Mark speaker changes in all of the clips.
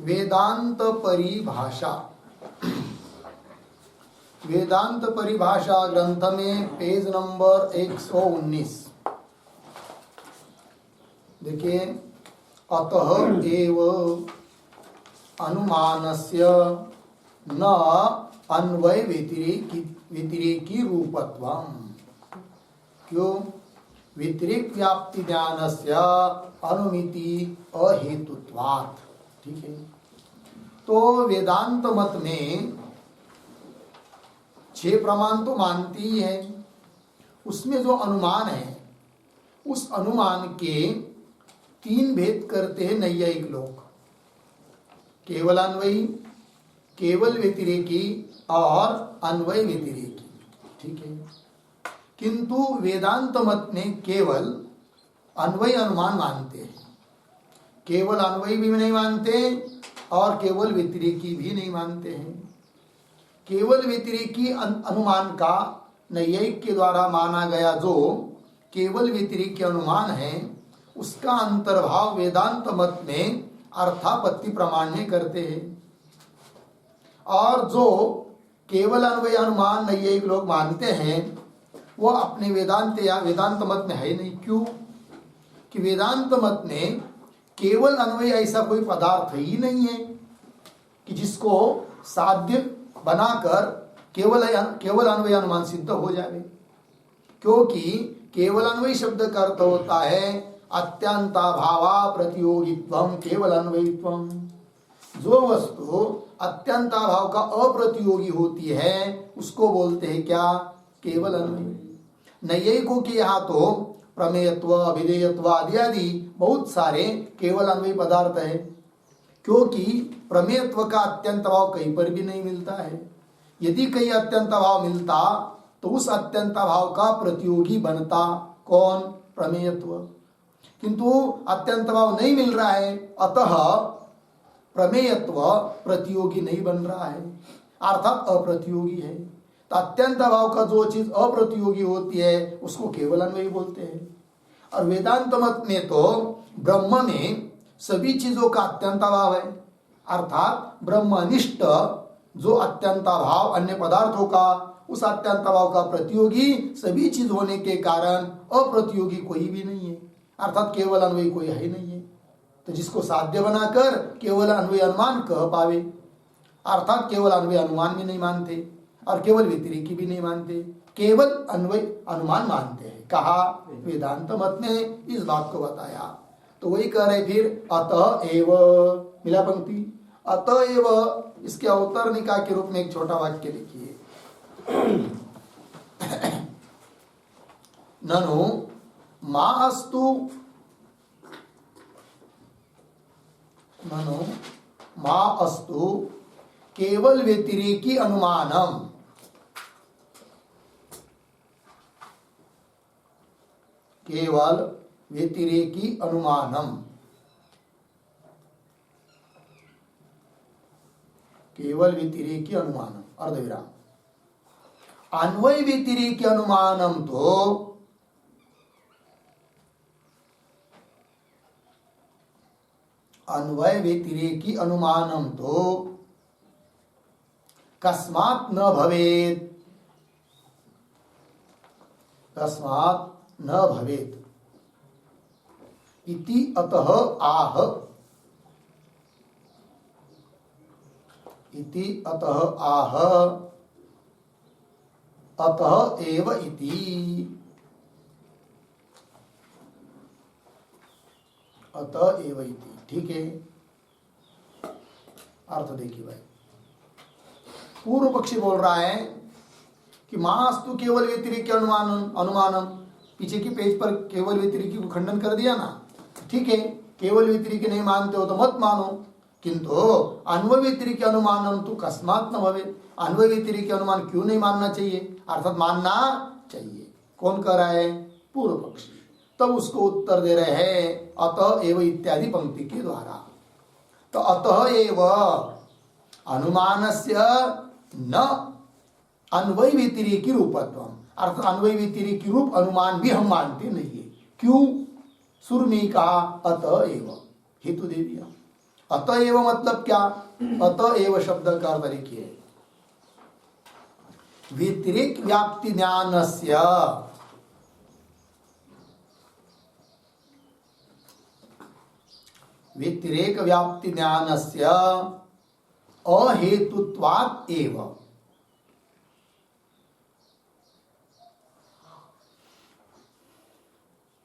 Speaker 1: वेदांत परिभाषा। वेदांत परिभाषा ग्रंथ में पेज नंबर 119 देखिए, अतः एव अनुमानस्य न अन्वय व्यतिरेकी रूपत्वम्। क्यों? व्यतिरेक व्याप्ति ज्ञानस्य अनुमिति अहेतुत्वात्। ठीक है। तो वेदांत मत में 6 प्रमाण तो मानती ही है, उसमें जो अनुमान है उस अनुमान के 3 भेद करते हैं नैयायिक लोग, केवल अन्वयी, केवल व्यतिरेकी और अन्वय व्यतिरेकी। ठीक है। किंतु वेदांत मत में केवल अन्वय अनुमान मानते हैं, केवल अन्वयी भी नहीं मानते और केवल व्यतिरेकी भी नहीं मानते हैं। केवल व्यतिरेकी अनुमान का नैयायिक के द्वारा माना गया जो केवल व्यतिरेकी अनुमान है, उसका अंतर्भाव वेदांत मत में अर्थापत्ति प्रमाण में करते हैं। और जो केवल अन्वय अनुमान नैयायिक लोग मानते हैं वो अपने वेदांत या वेदांत मत में है नहीं। क्यों? कि वेदांत मत में केवल अन्वय ऐसा कोई पदार्थ ही नहीं है कि जिसको साध्य बनाकर केवल अन्वय अनुमान सिद्ध हो जाए। क्योंकि केवल अन्वय शब्द का अर्थ होता है अत्यंताभावा प्रतियोगित्वम केवल अन्वयित्वम। जो वस्तु अत्यंताभाव का अप्रतियोगी होती है उसको बोलते हैं क्या? केवल अन्वय। नैयायिकों के यहाँ तो प्रमेयत्व, अभिधेयत्व आदि आदि बहुत सारे केवल अन्वयी पदार्थ है, क्योंकि प्रमेयत्व का अत्यंत भाव कहीं पर भी नहीं मिलता है। यदि कहीं अत्यंत भाव मिलता तो उस अत्यंत भाव का प्रतियोगी बनता कौन? प्रमेयत्व। किंतु अत्यंत भाव नहीं मिल रहा है, अतः प्रमेयत्व प्रतियोगी नहीं बन रहा है, अर्थात अप्रतियोगी है। तो अत्यंत भाव का जो चीज अप्रतियोगी होती है उसको केवल अन्वयी बोलते हैं। और वेदांत मत में तो ब्रह्म में सभी चीजों का अत्यंताभाव है, अर्थात ब्रह्मनिष्ठ जो अत्यंताभाव अन्य पदार्थों का, उस अत्यंताभाव का प्रतियोगी सभी चीज होने के कारण अप्रतियोगी कोई भी नहीं है, अर्थात केवल अन्वयी कोई है नहीं है। तो जिसको साध्य बनाकर केवल अन्वय अनुमान कह पावे, अर्थात केवल अन्वय अनुमान भी नहीं मानते और केवल व्यतिरेकी भी नहीं मानते, केवल अन्वय अनुमान मानते हैं। कहा वेदांत मत ने इस बात को बताया। तो वही कह रहे फिर अतः एव, मिला पंक्ति, अतः एव। इसके अवतरणिका के रूप में एक छोटा वाक्य लिखिए, ननु मा अस्तु केवल व्यतिरेकी अनुमानम, केवल व्यतिरेकी अनुमानम, केवल व्यतिरेकी अनुमानम अर्धविराम। अन्वय व्यतिरेकी अनुमानम तो अन्वय व्यतिरेकी अनुमानम तो कस्मात् न भवेत्, कस्मात् न भवेत् इति अतः आह, इति अतः आह, अतः एव इति, अतः एव इति। ठीक है। अर्थ देखिए भाई, पूर्व पक्षी बोल रहा है कि मास्तु केवल व्यतिरेकी अनुमानम, पीछे की पेज पर केवल व्यतिरेकी को खंडन कर दिया ना। ठीक है, केवल व्यतिरेकी नहीं मानते हो तो मत मानो, किंतु अन्वय व्यतिरेकी अनुमानम तो कस्मात् न भवे, अन्वय व्यतिरेकी अनुमान क्यों नहीं मानना चाहिए, अर्थात मानना चाहिए। कौन कह रहा है? पूर्व पक्षी। तब उसको उत्तर दे रहे हैं अतः एव इत्यादि पंक्ति के द्वारा। तो अतः एव अनुमानस्य न अन्वय व्यतिरेकी रूपत्वम, अर्थात अन्वय व्यतिरेकी रूप अनुमान भी हम मानते नहीं है। क्यों? सुर में कहा अतः एव, हेतु दे दिया। अतएव मतलब क्या? अतएव शब्द का अर्थ लिखिए, व्यतिरिक व्याप्ति ज्ञानस्य व्यतिरेक व्याप्ति ज्ञानस्य अहेतुत्वात् एव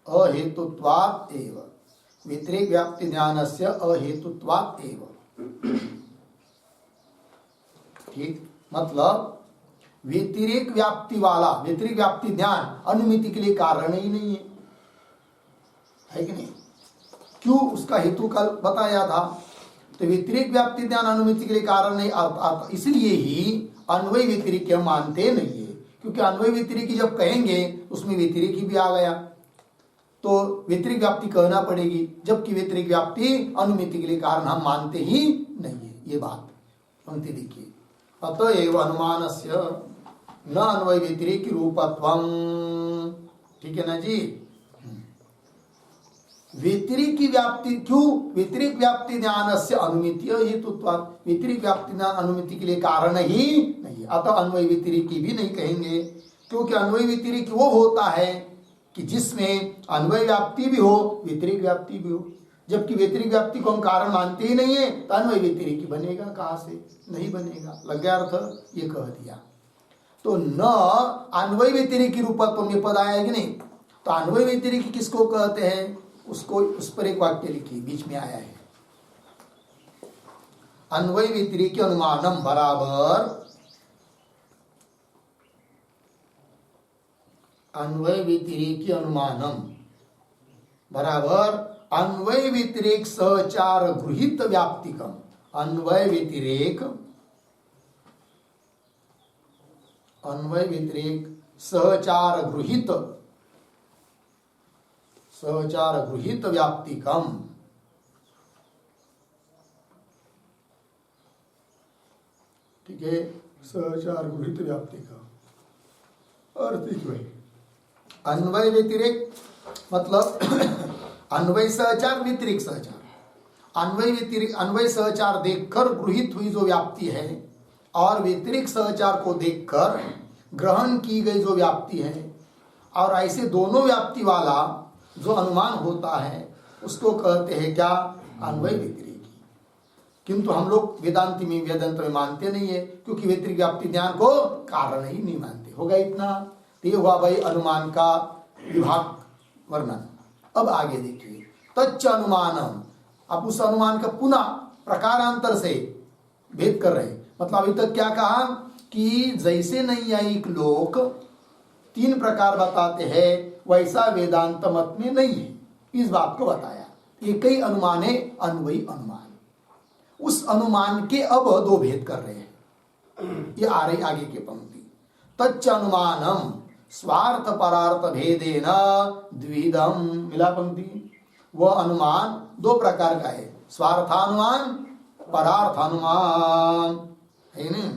Speaker 1: अहेतुत्वात् एव व्यतिरेक व्याप्ति ज्ञानस्य अहेतुत्वात् एव। ठीक, मतलब व्यतिरेक व्याप्ति वाला व्यतिरेक व्याप्ति ज्ञान अनुमिति के लिए कारण ही नहीं है कि नहीं? क्यों? उसका हेतु कल बताया था। तो व्यतिरेक व्याप्ति ज्ञान अनुमिति के लिए कारण नहीं, इसलिए ही अन्वय व्यतिरेक हम मानते नहीं है, क्योंकि अन्वय व्यतिरेक जब कहेंगे उसमें व्यतिरेक ही भी आ गया, तो व्यतिरेक व्याप्ति कहना पड़ेगी, जबकि व्यतिरेक व्याप्ति अनुमिति के लिए कारण हम मानते ही नहीं है। ये बात पंक्ति देखिए, अतएव अनुमानस्य न अन्वय व्यतिरेक रूपत्वम। ठीक है ना जी? व्यतिरेक की व्याप्ति क्यों? व्यतिरेक व्याप्ति ज्ञानस्य अनुमिति हेतुत्वात्, व्यतिरेक व्याप्ति ज्ञान अनुमिति के लिए कारण ही नहीं, अतः अन्वय व्यतिरेक भी नहीं कहेंगे, क्योंकि अन्वय व्यतिरेक वो होता है कि जिसमें अन्वय व्याप्ति भी हो व्यतिरेक व्याप्ति भी हो, जबकि व्यतिरेक व्याप्ति को हम कारण मानते ही नहीं है, तो अन्वय व्यतिरेक बनेगा कहाँ से? नहीं बनेगा। लग गया अर्थ? ये कह दिया। तो न अन्वय व्यतिरेक रूपत्व में पद आया कि नहीं? तो अन्वय व्यतिरेक किसको कहते हैं? उसको, उस पर एक वाक्य लिखिए, बीच में आया है, अन्वय व्यतिरेक अनुमानम बराबर अन्वय व्यतिरेक अनुमानम बराबर अन्वय व्यतिरेक सहचार गृहीत व्याप्तिकम। अन्वय व्यतिरेक सहचार गृहीत व्याप्तिकम। ठीक है, सहचार गृहीत व्याप्तिकम अर्थ है अन्वय व्यतिरेक मतलब अन्वय सहचार व्यतिरिक सहचार। अन्वय सहचार देखकर गृहीत हुई जो व्याप्ति है और व्यतिरिक सहचार को देखकर ग्रहण की गई जो व्याप्ति है, और ऐसे दोनों व्याप्ति वाला जो अनुमान होता है उसको कहते हैं क्या? अन्वय व्यतिरेक। किंतु हम लोग वेदांत में मानते नहीं है, क्योंकि व्यतिरिक व्याप्ति ज्ञान को कारण ही नहीं मानते। होगा इतना? तो ये हुआ भाई अनुमान का विभाग वर्णन। अब आगे देखिए, तच्च अनुमानम। अब उस अनुमान का पुनः प्रकारांतर से भेद कर रहे। मतलब अभी तक क्या कहा कि जैसे नैयायिक लोग तीन प्रकार बताते हैं, वैसा वेदांत मत में नहीं है, इस बात को बताया। एक ही अनुमान है, अन्वयी अनुमान। उस अनुमान के अब दो भेद कर रहे हैं। ये आ रही आगे की पंक्ति, तच्च अनुमानम स्वार्थ परार्थ भेदेन द्विधम। मिला पंक्ति? वह अनुमान दो प्रकार का है, स्वार्थानुमान, परार्थानुमान, है नहीं?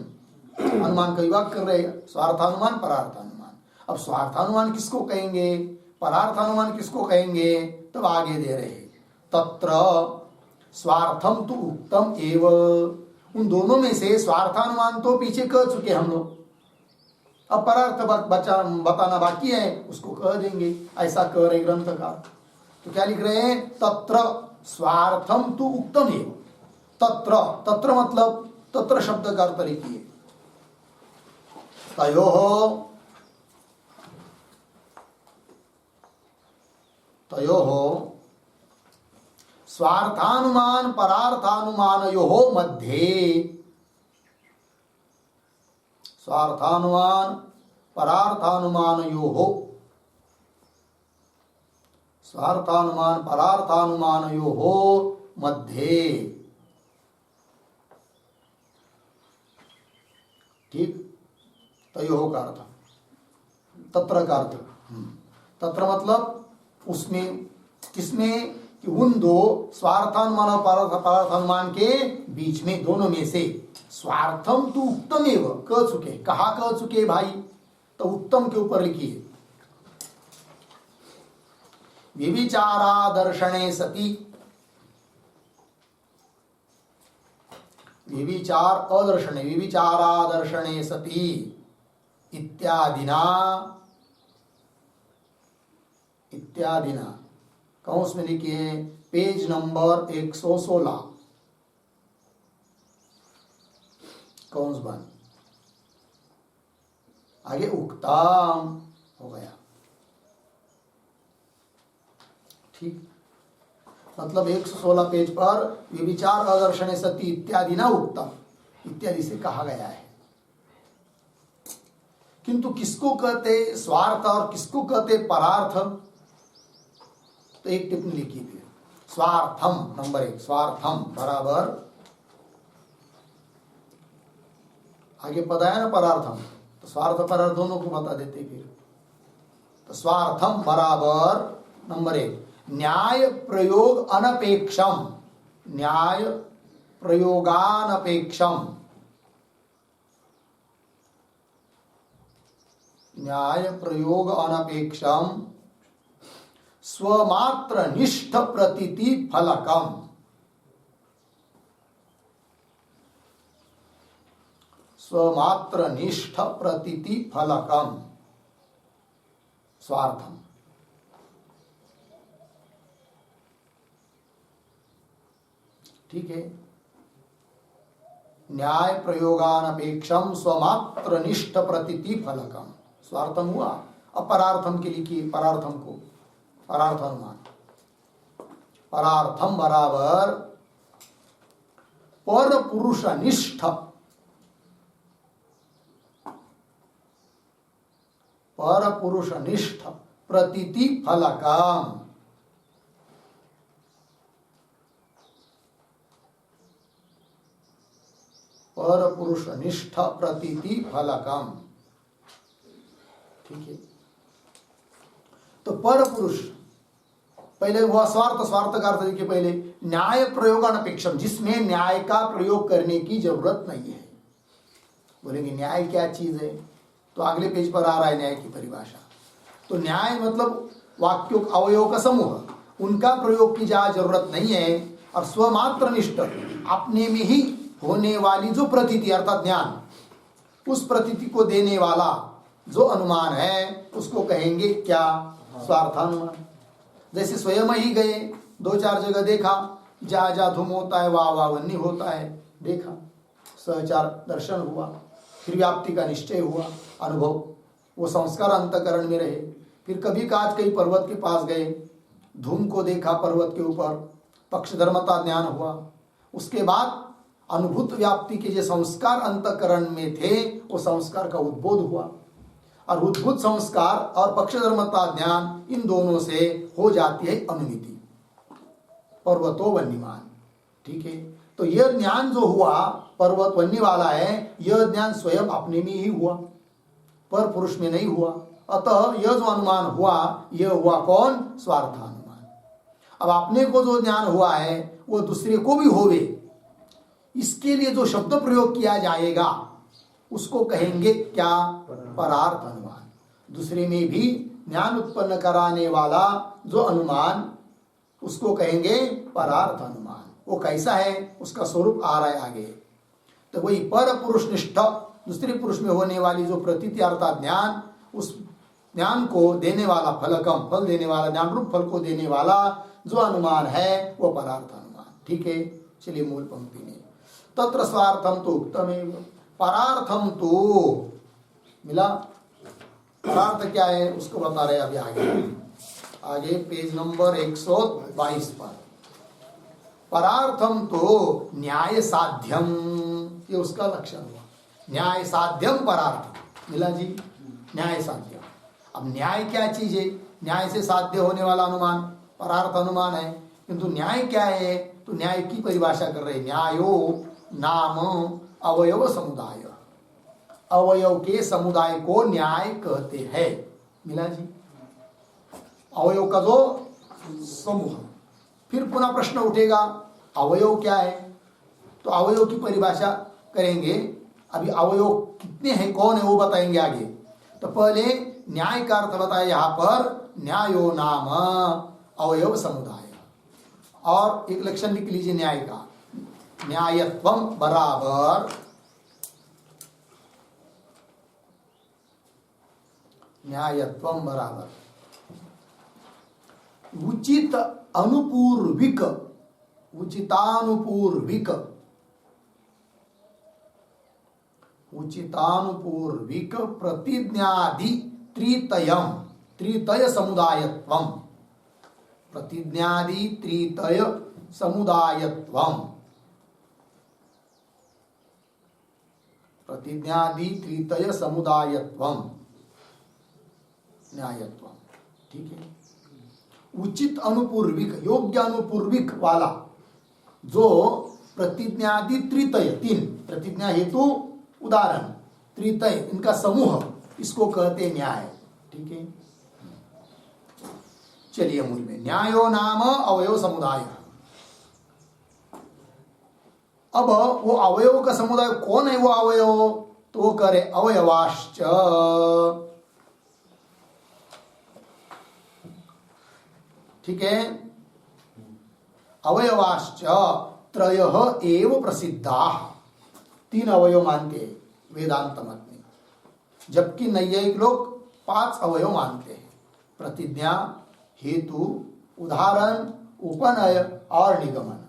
Speaker 1: अनुमान का विभाग कर रहे, स्वार्थानुमान, परार्थानुमान। अब स्वार्थानुमान किसको कहेंगे, परार्थानुमान किसको कहेंगे? तब आगे दे रहे, तत्र स्वार्थम तो उक्तम एव। उन दोनों में से स्वार्थानुमान तो पीछे कह चुके हम लोग, अब परार्थ बताना बाकी है, उसको कह देंगे। ऐसा कह रहे ग्रंथकार। तो क्या लिख रहे हैं? तत्र स्वार्थम तो उक्तम एव। तत्र, तत्र मतलब तत्र शब्द का अर्थ लिखिए, तयोः स्वार्थानुमान परार्थानुमानयोः मध्ये, स्वार्थानुमान परार्थानुमानयोः, स्वार्थानुमान परार्थानुमानयोः मध्ये। ठीक, तयोः का अर्थ, तत्र का अर्थ, तत्र मतलब उसमें, किसमें? कि उन दो स्वार्थानुमान और परार्थानुमान के बीच में, दोनों में से स्वार्थम तो उत्तम एव कह चुके। कहा कह चुके भाई? तो उत्तम के ऊपर लिखिए, व्यभिचारा दर्शने सति विविचार अदर्शने विविचारादर्शने सति इत्यादिना कौंस में लिखिए पेज नंबर 116 कौंस बंद। आगे उक्तम हो गया। ठीक, मतलब 116 पेज पर विचार आदर्शने सति इत्यादि ना उक्तम इत्यादि से कहा गया है। किंतु किसको कहते स्वार्थ और किसको कहते परार्थ, तो एक टिप्पणी लिखी थी। स्वार्थम नंबर 1, स्वार्थम बराबर, आगे पता है ना परार्थम, तो स्वार्थ परार्थ दोनों को बता देते फिर। तो स्वार्थम बराबर नंबर 1 न्याय प्रयोग अनपेक्षम, न्याय प्रयोगानपेक्षम, न्याय प्रयोग अनपेक्षम स्वमात्र निष्ठ प्रतीति फलकम, स्वमात्र निष्ठ प्रतीति फलकम स्वार्थम। ठीक है, न्याय प्रयोगानपेक्षम स्वमात्र निष्ठ प्रतीति फलकम स्वार्थम हुआ। अब परार्थम के लिखिए, परार्थम को परार्थ अनुमान। परार्थम बराबर पर पुरुष निष्ठ, पर पुरुष निष्ठ प्रतीति फलकम, पर पुरुष निष्ठ प्रतीति फलकम। ठीक है, तो पर पुरुष पहले हुआ स्वार्थ, स्वार्थ का अर्थ देखिए पहले न्याय प्रयोग अनपेक्षम, जिसमें न्याय का प्रयोग करने की जरूरत नहीं है। बोलेंगे न्याय क्या चीज है, तो अगले पेज पर आ रहा है न्याय की परिभाषा। तो न्याय मतलब वाक्यों अवयव का समूह, उनका प्रयोग की जरूरत नहीं है। और स्वमात्र निष्ठ अपने में ही होने वाली जो प्रतीति अर्थात ज्ञान, उस प्रतीति को देने वाला जो अनुमान है उसको कहेंगे क्या, स्वार्थानुमान। जैसे स्वयं ही गए, 2-4 जगह देखा, जा जा धूम होता है, वाह वाह वन्नी होता है, देखा, सहचार दर्शन हुआ, फिर व्याप्ति का निश्चय हुआ, अनुभव, वो संस्कार अंतःकरण में रहे। फिर कभी काज कहीं पर्वत के पास गए, धूम को देखा पर्वत के ऊपर, पक्षधर्मता ज्ञान हुआ। उसके बाद अनुभूत व्याप्ति के जो संस्कार अंतःकरण में थे, वो संस्कार का उद्बोध हुआ। और उद्भूत संस्कार और पक्षधर्मता ज्ञान, इन दोनों से हो जाती है अनुमिति, पर्वतो वन्यमान। ठीक है, तो यह ज्ञान जो हुआ पर्वत वन्य वाला है, यह ज्ञान स्वयं अपने में ही हुआ, पर पुरुष में नहीं हुआ। अतः यह जो अनुमान हुआ, यह हुआ कौन, स्वार्थानुमान। अब अपने को जो ज्ञान हुआ है वो दूसरे को भी होवे, इसके लिए जो शब्द प्रयोग किया जाएगा उसको कहेंगे क्या, परार्थ अनुमान। दूसरे में भी ज्ञान उत्पन्न कराने वाला जो अनुमान, उसको कहेंगे परार्थ अनुमान। वो कैसा है, उसका स्वरूप आ रहा है आगे। तो वही पर पुरुष निष्ठ, दूसरे पुरुष में होने वाली जो प्रतीति अर्थात ज्ञान, उस ज्ञान को देने वाला फलकम, फल देने वाला, ज्ञान रूप फल को देने वाला जो अनुमान है वो परार्थ अनुमान। ठीक है, चलिए मूल पंक्ति में, तत्र स्वार्थम तो उक्तमेव परार्थम तो मिला। परार्थ क्या है उसको बता रहे अभी आगे पेज नंबर 122 पर। परार्थम तो न्याय साध्यम, ये उसका लक्षण हुआ, न्याय साध्यम परार्थ मिला जी, न्याय साध्यम। अब न्याय क्या चीज है, न्याय से साध्य होने वाला अनुमान परार्थ अनुमान है। किंतु न्याय क्या है, तो न्याय की परिभाषा कर रहे, न्यायो नाम अवयव समुदाय, अवयव के समुदाय को न्याय कहते हैं। मिला जी, अवयव का जो समूह। फिर पुनः प्रश्न उठेगा अवयव क्या है, तो अवयव की परिभाषा करेंगे। अभी अवयव कितने हैं, कौन है, वो बताएंगे आगे। तो पहले न्याय का अर्थ बताया यहाँ पर, न्यायो नाम अवयव समुदाय। और एक लक्षण लिख लीजिए न्याय का, न्यायत्वम बराबर न्यायत्वम बराबर उचित अनुपूर्विक उचितानुपूर्विक उचितानुपूर्विक प्रतिज्ञादि त्रितयम त्रितय समुदायत्वम प्रतिज्ञादि त्रितय समुदायत्वम प्रतिज्ञादि त्रितय समुदायत्वम न्यायत्वम। ठीक है। उचित अनुपूर्विक योग्य अनुपूर्विक वाला जो प्रतिज्ञादि त्रितय तीन प्रतिज्ञा हेतु उदाहरण त्रितय इनका समूह इसको कहते न्याय। ठीक है। चलिए मूल में न्यायो नाम अवयव समुदाय। अब वो अवयव का समुदाय कौन है? वो अवयव तो वो करे अवयवाश्च ठीक है। अवयवाश्च त्रयः एव प्रसिद्धा तीन अवयव मानते हैं वेदांत मत में, जबकि नैयायिक लोग 5 अवयव मानते हैं प्रतिज्ञा हेतु उदाहरण उपनय और निगमन।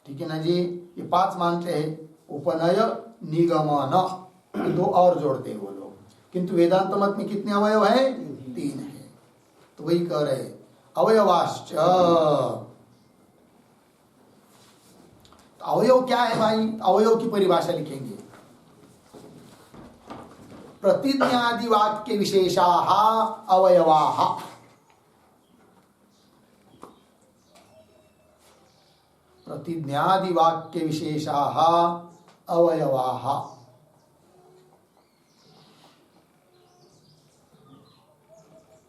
Speaker 1: ठीक है ना जी। ये 5 मानते हैं उपनय निगमन, ये 2 और जोड़ते हैं वो लोग, किंतु वेदांत मत में कितने अवयव हैं? 3 है। तो वही कह रहे अवयवाश्च। अवयव क्या है भाई? अवयव की परिभाषा लिखेंगे प्रतिज्ञादि वाक्य विशेषाः अवयवाः। प्रतिज्ञादि वाक्य विशेषाः अवयवाः।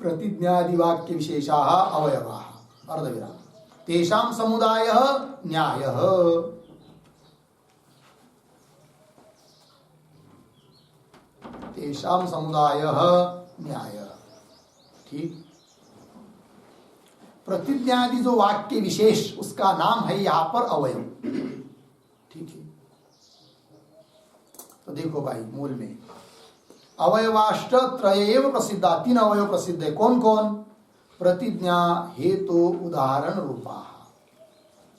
Speaker 1: प्रतिज्ञादि वाक्य विशेषाः अवयवाः अर्धविराम। तेषां समुदायः न्यायः। तेषां समुदायः न्यायः। ठीक। प्रतिज्ञादि जो वाक्य विशेष उसका नाम है यहां पर अवयव। ठीक है। तो देखो भाई मूल में अवयवाष्ट त्रयेव प्रसिद्धा 3 अवयव प्रसिद्ध है। कौन कौन? प्रतिज्ञा हेतु उदाहरण रूपा।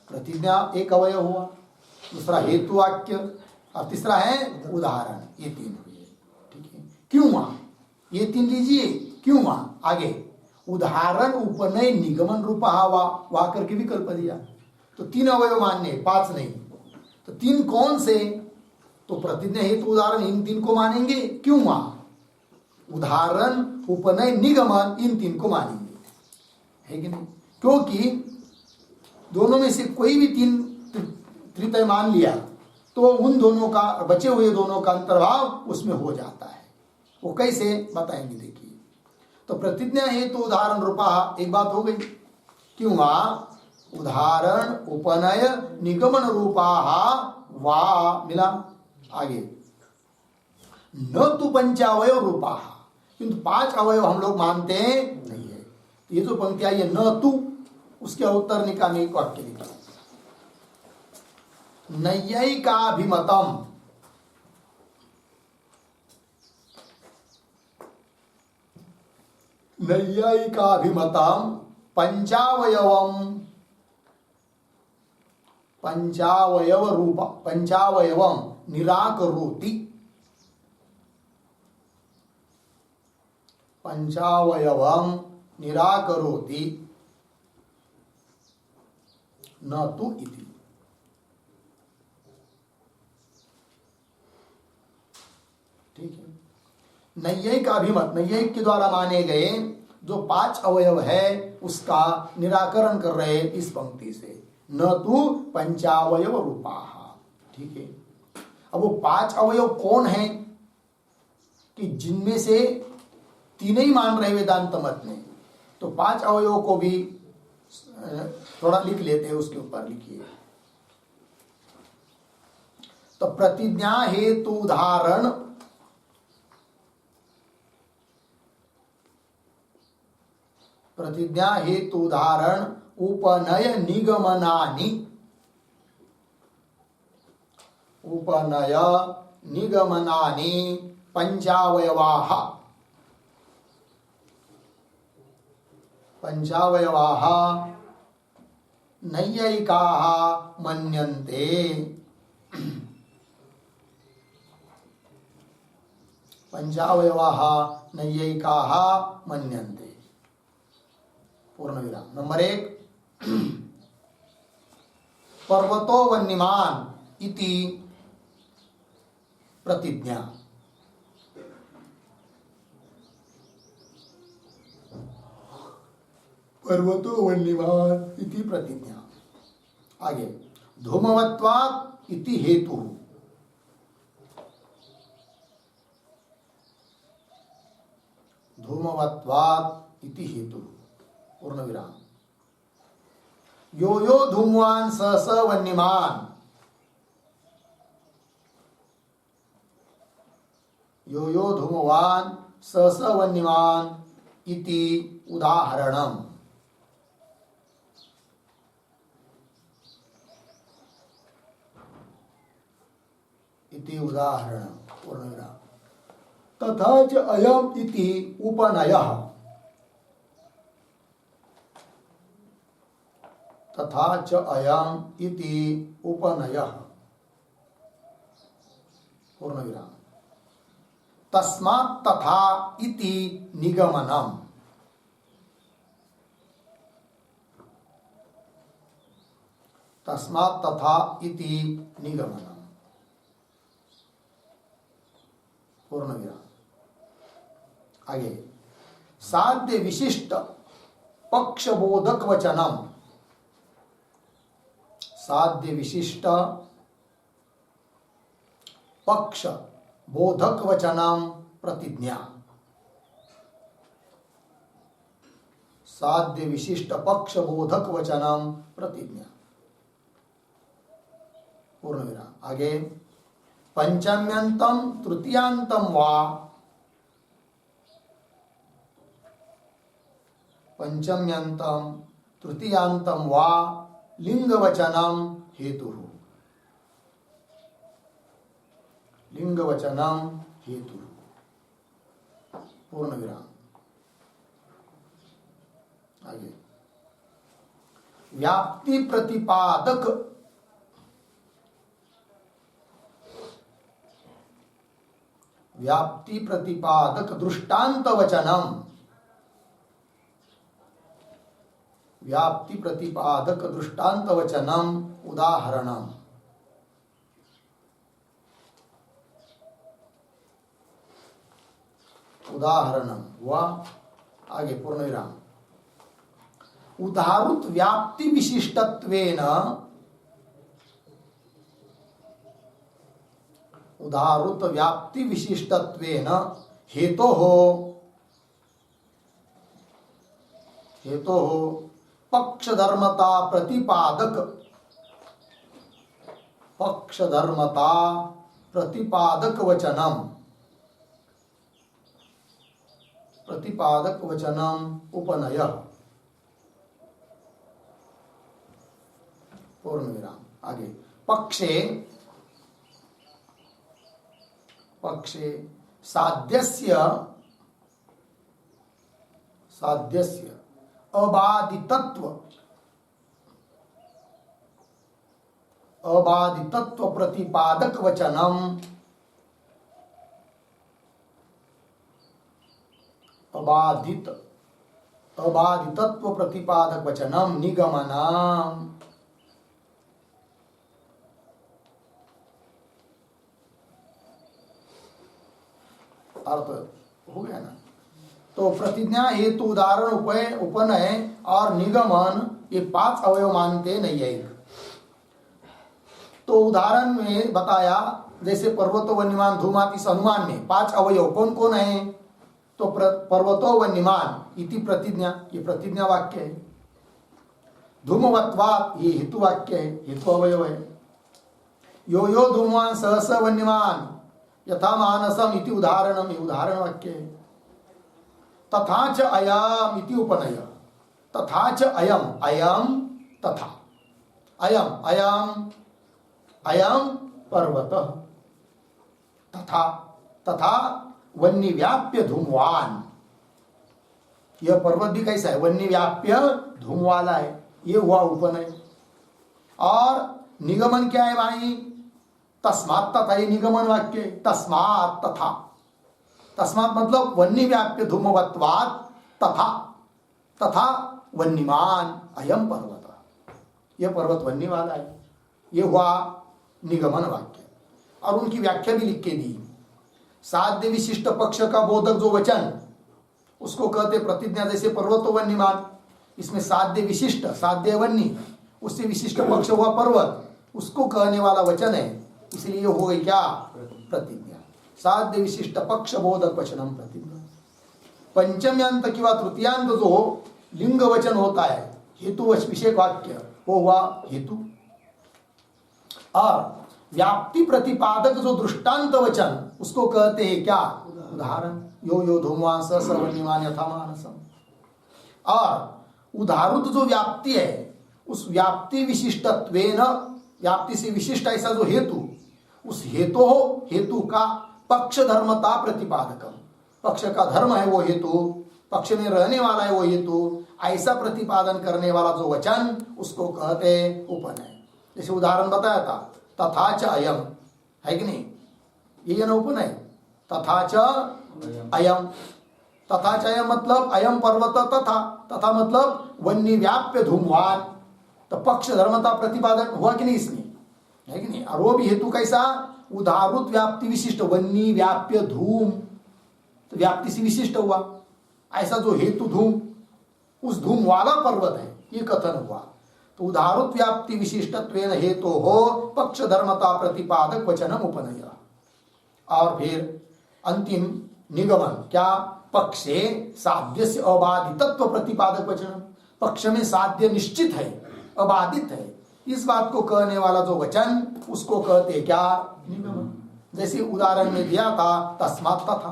Speaker 1: प्रतिज्ञा एक अवयव हुआ, दूसरा हेतु वाक्य और तीसरा है उदाहरण। ये 3 हुए। ठीक है। क्यों वहां ये 3 लीजिए? क्यों वहां आगे उदाहरण उपनय निगमन रूपा वा करके विकल्प दिया। तो 3 अवयव मानने 5 नहीं। तो 3 कौन से? तो प्रतिज्ञा हेतु उदाहरण इन 3 को मानेंगे। क्यों वहां उदाहरण उपनय निगमन इन 3 को मानेंगे, है कि नहीं? क्योंकि दोनों में से कोई भी 3 त्रितय मान लिया तो उन दोनों का बचे हुए दोनों का अंतर्भाव उसमें हो जाता है। वो कैसे बताएंगे देखिए। तो प्रतिज्ञा हेतु उदाहरण रूपा एक बात हो गई। क्यों वहां उदाहरण उपनय निगमन रूपा वा मिला। आगे न तो पंचावयव रूपा, किंतु 5 अवयव हम लोग मानते नहीं है। ये जो पंक्ति आई है न तू, उसके उत्तर निकालने एक वाक्य निकाल नैयायिकाभिमतम नैयायिकाभिमतम पंचावयव रूप पंचावयवम निराकरोति। पंचावयवम निराकरोति न तु इति। ठीक है। नैयायिक अभिमत नैयायिक के द्वारा माने गए जो 5 अवयव है उसका निराकरण कर रहे इस पंक्ति से न तु पंचावयव रूपा। ठीक है। अब वो 5 अवयव कौन है कि जिनमें से 3 ही मान रहे वेदांत मत में। तो 5 अवयवों को भी थोड़ा लिख लेते हैं, उसके ऊपर लिखिए। तो प्रतिज्ञा हेतु उदाहरण प्रतिज्ञा हेतु उदाहरण उपनय निगमनानि उपनय निगमनानि पंचावयवाः पंचावयवाः नैयायिकाः मन्यन्ते। पंचावयवाः नैयायिकाः मन्यन्ते। पूर्ण विराम। नंबर 1, पर्वतो वन्यमान इति प्रतिज्ञा। पर्वतो वन्यमान इति प्रतिज्ञा। आगे, धूमवत्वात् इति हेतु। धूमवत्वात् इति हेतु। पूर्ण विराम। यो यो धूमवान स स वन्यमान। यो यो धूमवान स स वन्यमान इति उदाहरणम्। इति उदाहरणम्। पूर्ण विराम। तथा च अयम् इति उपनयः। तथा च अयम् इति उपनयः। पूर्ण विराम। तस्मात् तथा इति निगमनम्। तस्मात् तथा इति निगमनम्। पूर्ण विराम। आगे, साध्य विशिष्ट पक्ष बोधक वचनम। साध्य विशिष्ट पक्ष बोधक वचनम प्रतिज्ञा। साध्य विशिष्ट पक्ष बोधक वचनम प्रतिज्ञा। पूर्ण विराम। आगे, पंचम्यंतम तृतीयांतम वा। पंचम्यंतम तृतीयांतम वा लिंगवचनम हेतु। लिंगवचनम हेतु। पूर्ण विराम। आगे, व्याप्ति प्रतिपादक। व्याप्ति प्रतिपादक दृष्टांत वचनम। व्याप्ति प्रतिपादक दृष्टांत वचनम उदाहरणम। उदाहरणम वा। आगे, पूर्ण विराम। उदाहृत व्याप्ति विशिष्टत्वेन। उदाहृत व्याप्ति विशिष्टत्वेन हेतोः। हेतोः पक्षधर्मता प्रतिपादक। पक्षधर्मता प्रतिपादक वचनम। प्रतिपादक वचनम उपनयः। पूर्ण विराम। आगे, पक्षे पक्षे साध्यस्य साध्यस्य अबाधितत्व अबाधितत्व प्रतिपादक वचनम। अबाधितत्व प्रतिपादक वचनम निगमनम्। अर्थ हो गया ना। तो प्रतिज्ञा, हेतु, उदाहरण, उपय, उपनय और निगमन, ये 5 अवयव मानते नैयायिक। तो उदाहरण में बताया, जैसे पर्वतो वन्यमान धूमाति, इस अनुमान में 5 अवयव कौन कौन है। तो पर्वतो वन्यमान इति प्रतिज्ञा, ये प्रतिज्ञा वाक्य है। धूमवत्वात्, ये हेतु वाक्य है, हेतु अवयव है। यो यो धूमवान स स वन्यमान यथा मानसम इति उदाहरणम, ये उदाहरण वाक्य है। तथा च अयम इति उपनय। तथा च अयम, अयम तथा, अयम अयम अयम पर्वत तथा तथा वन्य व्याप्य धूमवान। यह पर्वत भी कैसा है? वन्य व्याप्य धूम वाला है। ये हुआ उपनय। और निगमन क्या है भाई? तस्मात् तथा, ये निगमन वाक्य है। तस्मात् तथा, तस्मात् मतलब वन्य व्याप्य धूमवत्वात् तथा तथा वन्यमान अयम पर्वत, यह पर्वत वन्य वाला है। यह हुआ निगमन वाक्य। और उनकी व्याख्या भी लिख के दी। साध्य विशिष्ट पक्ष का बोधक जो वचन, उसको कहते प्रतिज्ञा। जैसे पर्वत वन्यमान, इसमें साध्य विशिष्ट, साध्य वन्य, उससे विशिष्ट पक्ष हुआ पर्वत, उसको कहने वाला वचन है। इसलिए हो गई क्या? प्रतिज्ञा। साध्य विशिष्ट पक्ष बोधक वचनम प्रतिज्ञा। पंचम्यांत किंवा तृतीयांत जो लिंग वचन होता है, हेतु विषयक वाक्य, वो हुआ हेतु। और व्याप्ति प्रतिपादक जो दृष्टांत वचन, उसको कहते हैं क्या? उदाहरण। यो यो धूमवान स सर्वन्यमान यथा मानसम। और उदाहृत जो व्याप्ति है, उस व्याप्ति विशिष्टत्वेन, व्याप्ति से विशिष्ट ऐसा जो हेतु, उस हेतु का पक्ष धर्मता प्रतिपादकम, पक्ष का धर्म है वो हेतु, पक्ष में रहने वाला है वो हेतु, ऐसा प्रतिपादन करने वाला जो वचन, उसको कहते उपनय। जैसे उदाहरण बताया था, तथा च अयम, है कि नहीं? ये ना उपनय। तथा च अयम, तथा च अयम मतलब अयम पर्वत, तथा तथा मतलब वन्य व्याप्य धूमवान। तो पक्ष धर्मता प्रतिपादन हुआ कि नहीं इसमें? है कि नहीं? और वो भी हेतु कैसा? उदाहृत व्याप्ति विशिष्ट, वन्य व्याप्य धूम, तो व्याप्ति से विशिष्ट हुआ ऐसा जो हेतु धूम, उस धूम वाला पर्वत है, ये कथन हुआ। तो उदाहृत व्याप्ति विशिष्टत्वेन हेतु हो पक्ष धर्मता प्रतिपादक वचनम उपनय। और फिर अंतिम निगमन क्या? पक्षे साध्य से अबाधितत्व प्रतिपादक वचनम, पक्ष में साध्य निश्चित है, अबाधित है, इस बात को कहने वाला जो वचन, उसको कहते क्या? निगमन। जैसे उदाहरण में दिया था, तस्मात् तथा,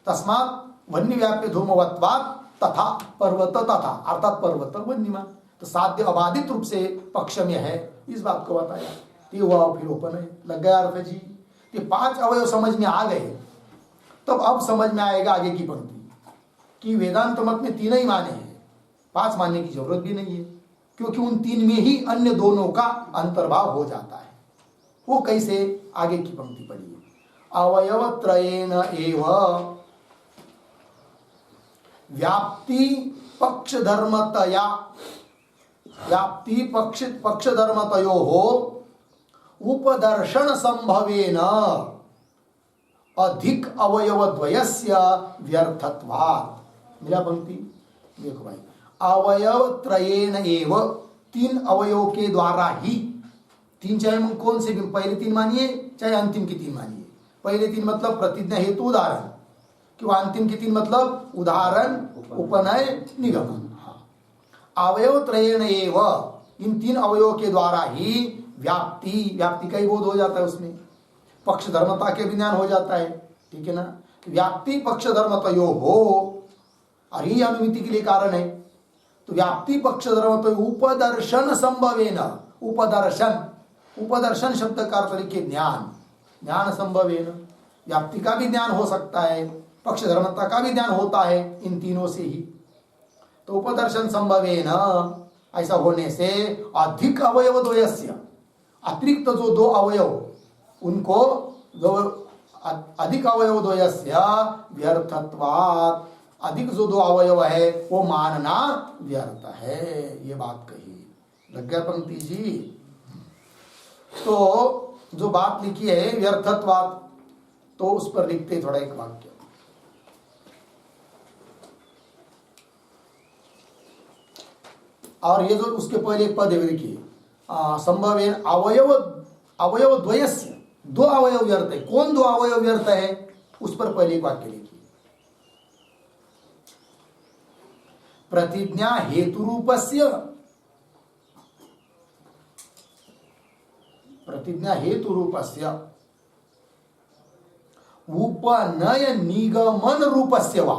Speaker 1: तस्मात् वन्य व्याप्य धूमवत्वात् तथा पर्वत, तथा अर्थात पर्वत वन्यमान, तो साध्य अबाधित रूप से पक्ष में है, इस बात को बताया। ये हुआ फिर उपनय। लग गया अर्थ जी? ये 5 अवयव समझ में आ गए। तब अब समझ में आएगा आगे की पंक्ति कि वेदांत मत में 3 ही माने हैं, 5 मानने की जरूरत भी नहीं है, क्योंकि उन 3 में ही अन्य दोनों का अंतर्भाव हो जाता है। वो कैसे? आगे की पंक्ति पढ़िए। अवयवत्रयेन एव व्याप्ति पक्ष धर्मतया, व्याप्ति पक्ष धर्मतयो हो उपदर्शन संभवेन अधिक अवयव द्वयस्य व्यर्थत्वात्। मेरा पंक्ति देखो भाई, अवयव त्रयेन एव, 3 अवयव के द्वारा ही, 3 चाहे कौन से भी, पहले 3 मानिए चाहे अंतिम की 3 मानिए। पहले 3 मतलब प्रतिज्ञा हेतु उदाहरण, क्यों? अंतिम की 3 मतलब उदाहरण उपनय निगमन। अवयव त्रयेन एव, इन 3 अवयवों के द्वारा ही व्याप्ति, व्याप्ति का ही बोध हो जाता है, उसमें पक्ष धर्मता के विज्ञान हो जाता है, ठीक है ना? व्याप्ति पक्ष धर्मतयो हो, और ये अनुमिति के लिए कारण है। तो व्याप्ति पक्ष धर्मतयो उपदर्शन संभवेन, उपदर्शन, उपदर्शन शब्द का अर्थ लिखिए ज्ञान, ज्ञान संभवेन, व्याप्ति का भी ज्ञान हो सकता है, पक्ष धर्मता का भी ज्ञान होता है, इन तीनों से ही। तो उपदर्शन संभवेन, ऐसा होने से अधिक अवयव द्वयस्य, अतिरिक्त जो 2 अवयव, उनको जो अधिक अवयव द्वयस्य व्यर्थत्वात्, अधिक जो 2 अवयव है वो मानना व्यर्थ है, ये बात कही। लग गया पंक्ति जी? तो जो बात लिखी है व्यर्थत्वात्, तो उस पर लिखते थोड़ा एक वाक्य। और ये जो उसके पहले एक पद है, देखिए, संभवेन अवयव, अवयव द्वयस्य, 2 अवयव व्यर्थ है। कौन 2 अवयव व्यर्थ है? उस पर पहले एक वाक्य लिखिए। प्रतिज्ञा हेतु रूपस्य, प्रतिज्ञा हेतु रूपस्य उपनय निगमन रूपस्य वा,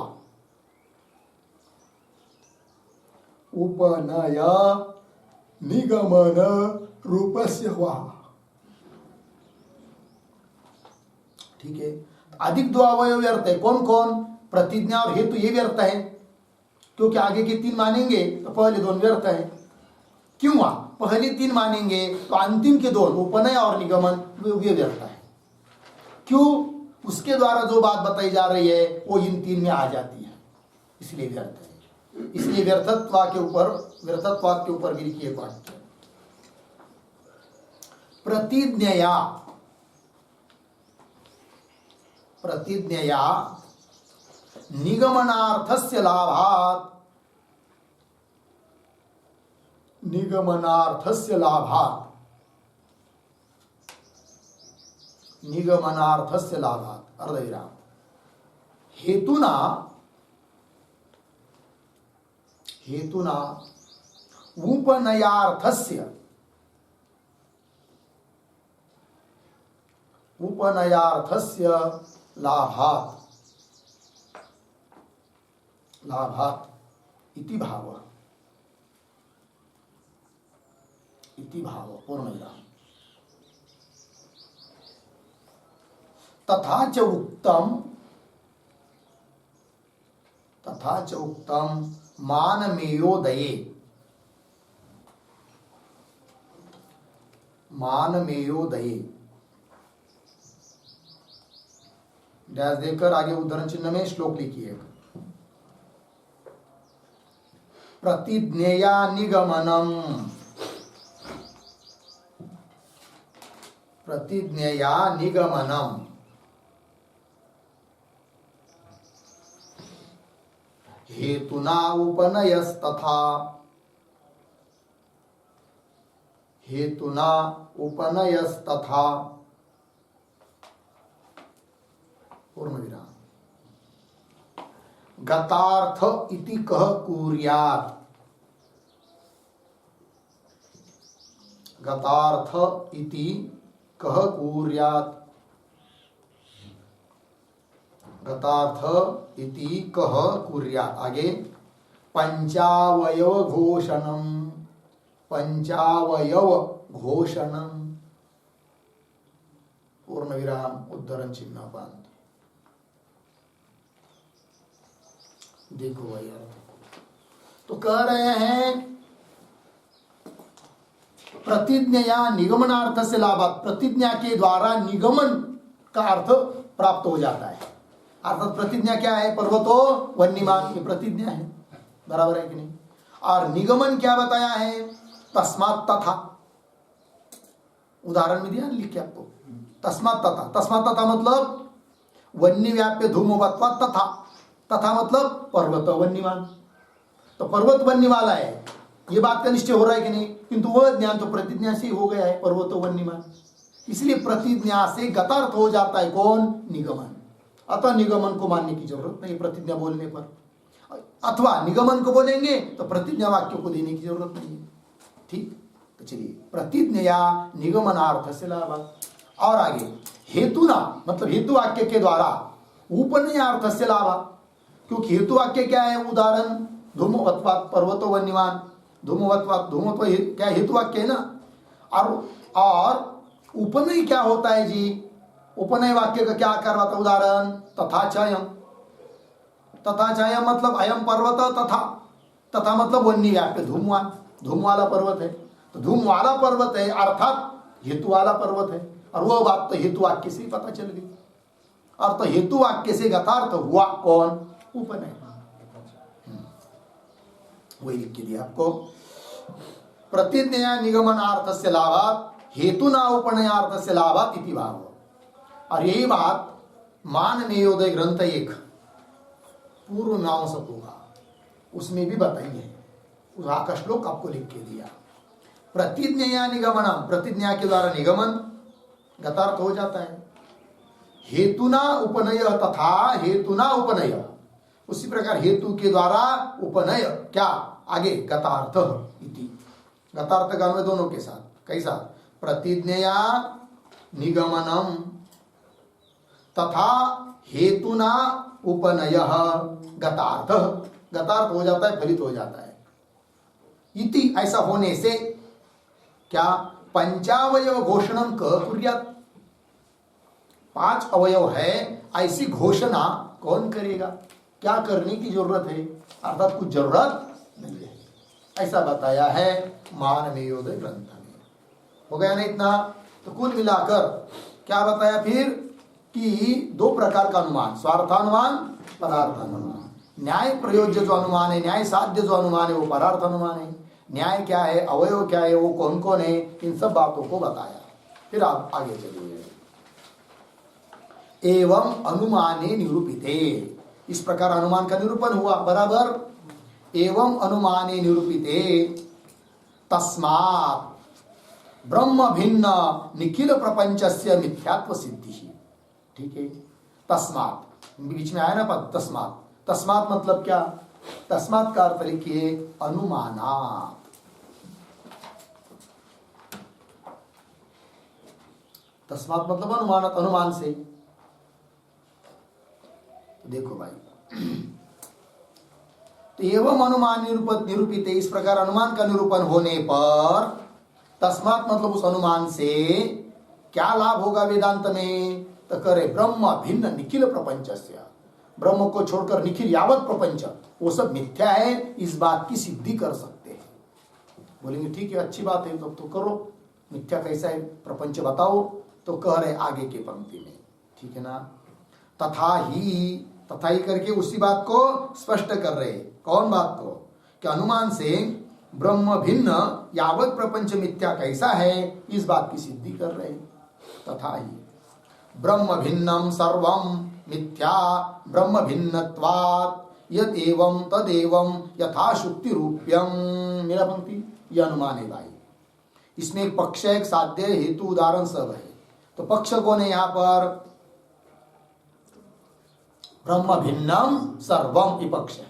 Speaker 1: उपनय निगमन रूपस्य वा, ठीक है, अधिक दो अवयव व्यर्थ है। कौन कौन? प्रतिज्ञा और हेतु, ये व्यर्थ है क्योंकि आगे के तीन मानेंगे तो पहले दोन व्यर्थ है। क्यों? पहले तीन मानेंगे तो अंतिम के दोन उपनय और निगमन वे व्यर्थ है। क्यों? उसके द्वारा जो बात बताई जा रही है वो इन तीन में आ जाती है, इसलिए व्यर्थ है। इसलिए व्यर्थत्व के ऊपर भी लिखिए वाक्य, प्रतिज्ञया निगमनार्थस्य लाभात् अर्धविराम हेतुना उपनयार्थस्य लाभात् इति भाव पूर्णविराम। तथा च उक्तम मानमेयोदये डैश देकर आगे उद्धरण चिन्ह में श्लोक लिखिए। प्रतिज्ञेया निगमनम हेतुना उपनयस्तथा पूर्णविराम। गतार्थ इति कह कुर्यात्, आगे पंचावयव घोषणम पूर्णविराम उद्धरण चिन्ह बंद। देखो भाई यार, तो कह रहे हैं प्रतिज्ञा निगमनार्थ से लाभात्, प्रतिज्ञा के द्वारा निगमन का अर्थ प्राप्त हो जाता है। अर्थात प्रतिज्ञा क्या है? पर्वतो वन्यमान, ये प्रतिज्ञा है, बराबर है कि नहीं? और निगमन क्या बताया है? तस्मात् तथा, उदाहरण में दिया लिख के आपको, तस्मात् तथा मतलब वन्य व्याप्य धूमवत्वा तथा मतलब पर्वत वन्यमान। तो पर्वत वन्य वाला है, ये बात का निश्चय हो रहा है कि नहीं? किंतु वह ज्ञान तो प्रतिज्ञा से ही हो गया है, पर्वत वन्यमान। इसलिए प्रतिज्ञा से गतार्थ हो जाता है कौन? निगमन। अतः निगमन को मानने की जरूरत नहीं प्रतिज्ञा बोलने पर, अथवा निगमन को बोलेंगे तो प्रतिज्ञा वाक्यों को देने की जरूरत नहीं है। ठीक, तो चलिए प्रतिज्ञा निगमनार्थ से लाभ। और आगे हेतुना मतलब हेतु वाक्य के द्वारा उपनयार्थ से लाभ, क्योंकि हेतु वाक्य क्या है? उदाहरण धूमवत्वात् पर्वतो वन्यमान, धूमवत्व क्या हेतु वाक्य है ना। और उपनय क्या होता है जी? उपनय वाक्य का क्या आकार होता है? उदाहरण तथा चयम मतलब अयम पर्वत, तथा मतलब वन्य व्याप्य धूम वाला पर्वत है। तो धूम वाला पर्वत है अर्थात हेतु वाला पर्वत है, और वह बात तो हेतु वाक्य से ही पता चल गई। और तो हेतु वाक्य से गतार्थ हुआ कौन? उपनय। वही लिख के दिया आपको, प्रतिज्ञा निगमनार्थ से लाभात् हेतुना उपनयार्थ से लाभात् इति भाव। और यही बात मानमेयोदय ग्रंथ 1 पूर्व मीमांसा होगा, उसमें भी बताई है। वहां का श्लोक आपको लिख के दिया। प्रतिज्ञा निगमनम, प्रतिज्ञा के द्वारा निगमन गतार्थ हो जाता है। हेतुना उपनय तथा हेतुना उपनय, उसी प्रकार हेतु के द्वारा उपनय क्या? आगे गतार्थ इति, गतार्थ का अन्वय दोनों के साथ। कैसा? प्रतिज्ञया निगमनम तथा हेतुना उपनय गतार्थ, गतार्थ हो जाता है, फलित हो जाता है। इति ऐसा होने से क्या? पंचावयव घोषणम क कुर्यात्, 5 अवयव है, ऐसी घोषणा कौन करेगा? क्या करने की जरूरत है? अर्थात कुछ जरूरत नहीं है, ऐसा बताया है मानवेयोदय ग्रंथ में। हो गया ना इतना? तो कुल मिलाकर क्या बताया फिर कि 2 प्रकार का अनुमान, स्वार्थानुमान, परार्थानुमान। न्याय प्रयोज्य जो अनुमान है, न्याय साध्य जो अनुमान है, वो परार्थ अनुमान है। न्याय क्या है, अवयव क्या है, वो कौन कौन है, इन सब बातों को बताया। फिर आप आगे चलिए। एवं अनुमाने निरूपिते, इस प्रकार अनुमान का निरूपण हुआ, बराबर। एवं अनुमाने निरूपिते तस्मात् ब्रह्म भिन्न निखिल प्रपंचस्य मिथ्यात्व सिद्धि। ठीक है, तस्मात् बीच में आया ना पद, तस्मात्। तस्मात् मतलब क्या? तस्मात् का अर्थ लिखिए अनुमानात्। तस्मात् मतलब अनुमानात्, अनुमान से। देखो भाई, तो एवं अनुमान निरूपित, इस प्रकार अनुमान का निरूपण होने पर तस्मात् मतलब उस अनुमान से क्या लाभ होगा वेदांत में? तो करे ब्रह्म भिन्न निखिल प्रपंचस्य, ब्रह्म को छोड़कर निखिल यावत प्रपंच वो सब मिथ्या है, इस बात की सिद्धि कर सकते हैं। बोलेंगे ठीक है, अच्छी बात है, तो करो, मिथ्या कैसा है प्रपंच बताओ। तो कह रहे आगे के पंक्ति में, ठीक है ना, तथा ही करके उसी बात को स्पष्ट कर रहे। कौन बात को? कि अनुमान से ब्रह्म भिन्न यावत प्रपंच मिथ्या कैसा है, इस बात की सिद्धि कर रहे। तथा ही ब्रह्म भिन्नम सर्वम मिथ्या ब्रह्म भिन्नत्वात् यद एवं तदेवं यथा शुक्ति रूप्यम। मेरा पंक्ति यह अनुमान है भाई। इसमें एक पक्ष, एक साध्य, हेतु, उदाहरण सब है। तो पक्ष कौन है यहां पर? ब्रह्म भिन्नम सर्वम विपक्ष है।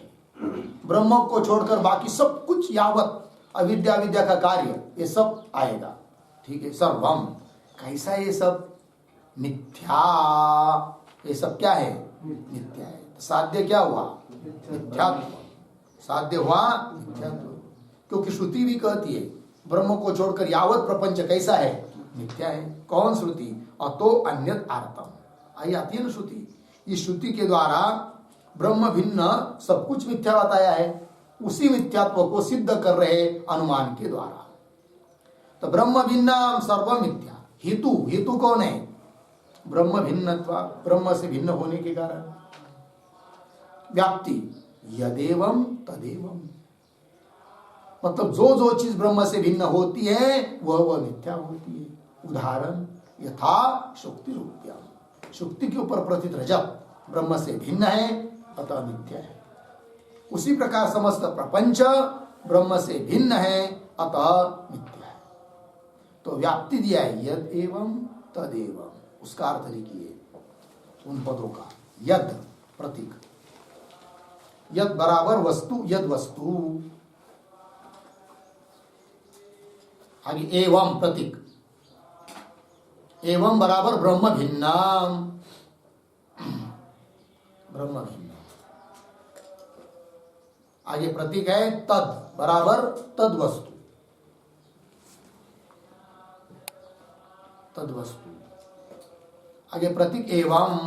Speaker 1: ब्रह्म को छोड़कर बाकी सब कुछ यावत अविद्या विद्या का कार्य ये सब आएगा। ठीक है, सर्वम कैसा है? ये सब मिथ्या, ये सब क्या है? मिथ्या है। तो साध्य क्या हुआ? मिथ्यात्व। साध्य हुआ मिथ्यात्व, क्योंकि श्रुति भी कहती है ब्रह्म को छोड़कर यावत प्रपंच कैसा है? मिथ्या है। कौन श्रुति? अतो अन्यत आर्तम, आई आती है ना श्रुति। इस श्रुति के द्वारा ब्रह्म भिन्न सब कुछ मिथ्या बताया है, उसी मिथ्यात्व को सिद्ध कर रहे अनुमान के द्वारा। तो ब्रह्म भिन्न सर्व मिथ्या। हेतु कौन है? ब्रह्म भिन्नत्व, ब्रह्म से भिन्न होने के कारण। व्याप्ति यदेवं तदेवं, मतलब जो चीज ब्रह्म से भिन्न होती है वह मिथ्या होती है। उदाहरण यथा शुक्ति रूप्या, शुक्ति के ऊपर प्रतीत रजत ब्रह्म से भिन्न है अतः मिथ्या है। उसी प्रकार समस्त प्रपंच ब्रह्म से भिन्न है अतः मिथ्या है। तो व्याप्ति दिया है यद एवं तद एवं, उसका अर्थ लिखिए उन पदों का। यद प्रतीक, यद बराबर वस्तु, यद वस्तु, आगे एवं प्रतीक, एवं बराबर ब्रह्म भिन्नम, ब्रह्म भिन्न। आगे प्रतीक है तद बराबर तद वस्तु, तद वस्तु। आगे प्रतीक एवं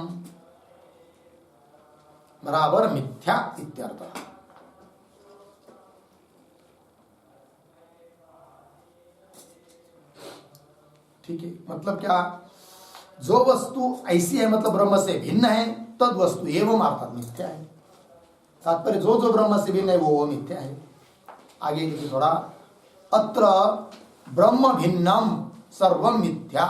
Speaker 1: बराबर मिथ्या इत्यर्थ। ठीक है, मतलब क्या? जो वस्तु ऐसी है मतलब ब्रह्म से भिन्न है, तद वस्तु एवं अर्थात मिथ्या है। तात्पर्य जो ब्रह्म से भिन्न है वो मिथ्या है। आगे लिखिए थोड़ा, अत्र ब्रह्म भिन्नम सर्वम मिथ्या,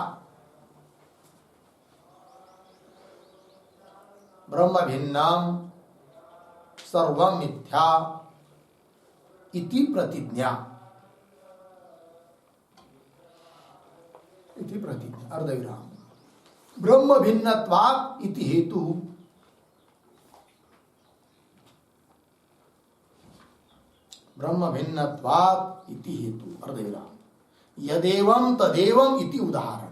Speaker 1: ब्रह्म भिन्नम सर्वम मिथ्या इति प्रतिज्ञा, इति प्रतिज्ञा अर्धविराम। ब्रह्म भिन्नत्वात् इति हेतु, ब्रह्म भिन्नत्वात् इति हेतु अर्धविराम। यदेवं तदेवं इति उदाहरणम्।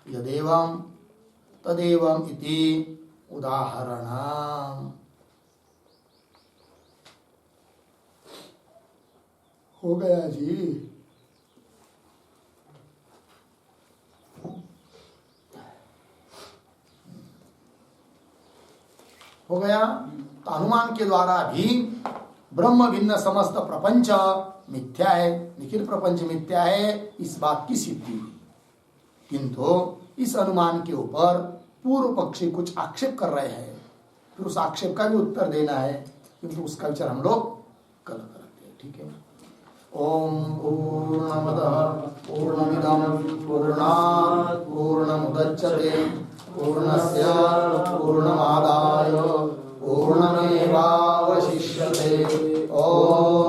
Speaker 1: यदेवं तदेवं इति उदाहरणम्। हो गया जी। हो गया। तो अनुमान के द्वारा भी ब्रह्म भिन्न समस्त प्रपंच मिथ्या है, निखिल प्रपंच मिथ्या है, इस बात की सिद्धि हुई। किंतु इस अनुमान के ऊपर पूर्व पक्षी कुछ आक्षेप कर रहे हैं, फिर उस आक्षेप का भी उत्तर देना है, किंतु उसका विचार हम लोग कल करते हैं। ठीक है। ओम पूर्णमदः पूर्णमिदं पूर्णात् पूर्णमुदच्यते पूर्णस्य पूर्णमादाय पूर्णमेवावशिष्यते। ओम